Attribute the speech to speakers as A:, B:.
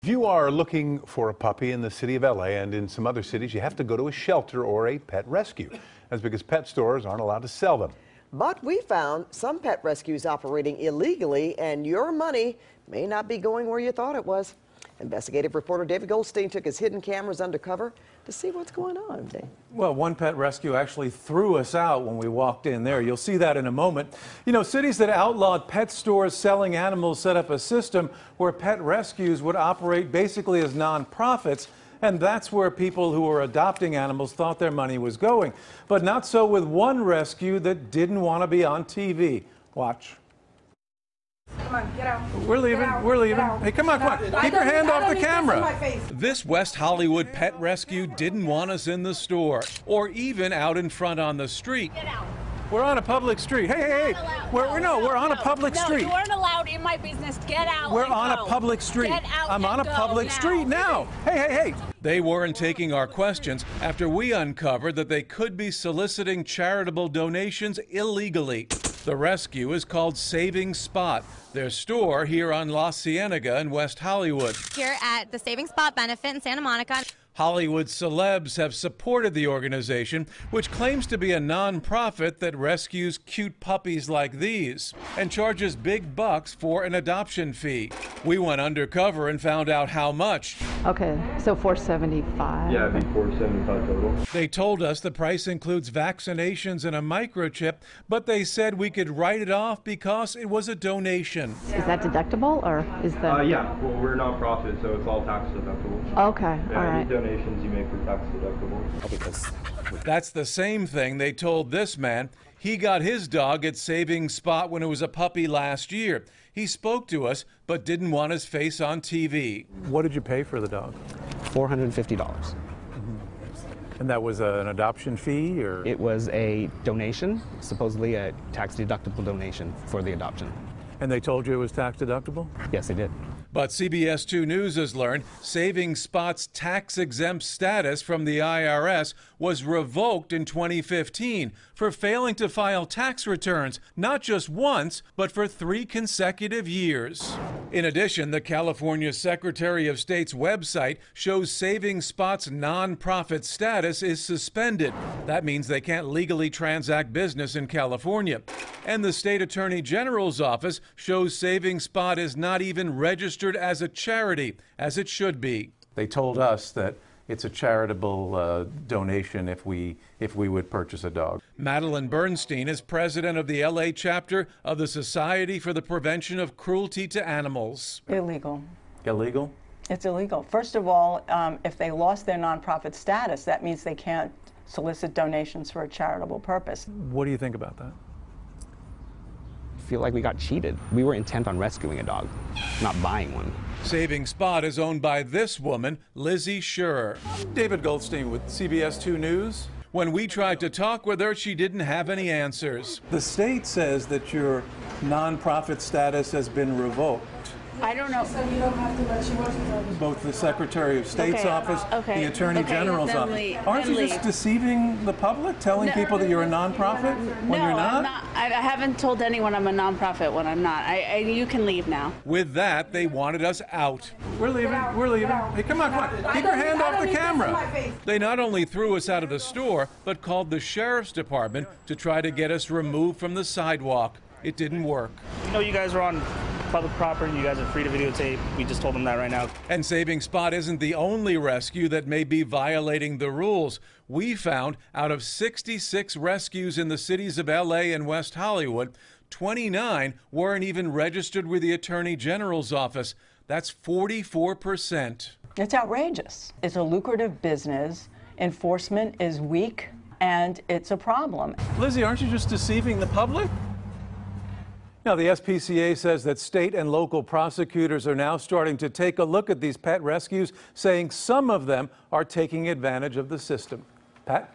A: If you are looking for a puppy in the city of LA and in some other cities, you have to go to a shelter or a pet rescue. That's because pet stores aren't allowed to sell them.
B: But we found some pet rescues operating illegally, and your money may not be going where you thought it was. Investigative reporter David Goldstein took his hidden cameras undercover to see what's going on. Dave.
C: Well, one pet rescue actually threw us out when we walked in there. You'll see that in a moment. You know, cities that outlawed pet stores selling animals set up a system where pet rescues would operate basically as nonprofits. And that's where people who were adopting animals thought their money was going. But not so with one rescue that didn't want to be on TV. Watch.
D: Come on, get out.
C: We're leaving. We're leaving. Hey, come on, come on. Keep your hand off the camera.
E: This West Hollywood pet rescue didn't want us in the store or even out in front on the street.
D: Get out.
C: We're on a public street. Hey. We're on a public street.
D: No, you weren't allowed in my business. Get out.
C: We're on a public street.
D: Get out.
C: I'm on a public street now. Hey.
E: They weren't taking our questions after we uncovered that they could be soliciting charitable donations illegally. The rescue is called Saving Spot. Their store here on La Cienega in West Hollywood.
F: Here at the Saving Spot benefit in Santa Monica.
E: Hollywood celebs have supported the organization, which claims to be a nonprofit that rescues cute puppies like these and charges big bucks for an adoption fee. We went undercover and found out how much.
G: Okay, so $475.
H: Yeah, it'd be $475 total.
E: They told us the price includes vaccinations and a microchip, but they said we could write it off because it was a donation.
G: Is that deductible, or is that?
H: Yeah, well, we're a nonprofit, so it's all tax deductible.
G: Okay,
H: Yeah,
G: all right.
H: any donations you make are tax deductible.
E: That's the same thing they told this man. He got his dog at Saving Spot when it was a puppy last year. He spoke to us, but didn't want his face on TV.
C: What did you pay for the dog?
I: $450.
C: And that was an adoption fee, or?
I: It was a donation, supposedly a tax-deductible donation for the adoption.
C: And they told you it was tax deductible?
I: Yes, they did.
E: But CBS 2 News has learned Saving Spot's tax-exempt status from the IRS was revoked in 2015 for failing to file tax returns, not just once, but for 3 consecutive years. In addition, the California Secretary of State's website shows Saving Spot's nonprofit status is suspended. That means they can't legally transact business in California. And the State Attorney General's office shows Saving Spot is not even registered as a charity, as it should be.
C: They told us that it's a charitable donation if we would purchase a dog.
E: Madeline Bernstein is president of the LA chapter of the Society for the Prevention of Cruelty to Animals.
J: Illegal.
C: Illegal?
J: It's illegal. First of all, if they lost their nonprofit status, that means they can't solicit donations for a charitable purpose.
C: What do you think about that?
I: I feel like we got cheated. We were intent on rescuing a dog, not buying one.
E: Saving Spot is owned by this woman, Lizzie Schurer.
C: David Goldstein with CBS 2 News.
E: When we tried to talk with her, she didn't have any answers.
C: The state says that your nonprofit status has been revoked.
J: I don't know.
D: So you don't have to let you watch it.
C: Both the Secretary of State's office, the Attorney General's
J: then
C: office. Aren't you just deceiving the public, telling people that you're a nonprofit when you're not?
J: I'm not. I haven't told anyone I'm a nonprofit when I'm not. You can leave now.
E: With that, they wanted us out.
C: We're leaving. We're leaving. Hey, come on. Keep your hand off the camera.
E: They not only threw us out of the store, but called the sheriff's department to try to get us removed from the sidewalk. It didn't work.
K: You know, you guys are on public property. You guys are free to videotape. We just told them that right now.
E: And Saving Spot isn't the only rescue that may be violating the rules. We found out of 66 rescues in the cities of LA and West Hollywood, 29 weren't even registered with the Attorney General's office. That's 44%.
J: It's outrageous. It's a lucrative business. Enforcement is weak, and it's a problem.
C: Lizzie, aren't you just deceiving the public? Now, the SPCA says that state and local prosecutors are now starting to take a look at these pet rescues, saying some of them are taking advantage of the system. Pat?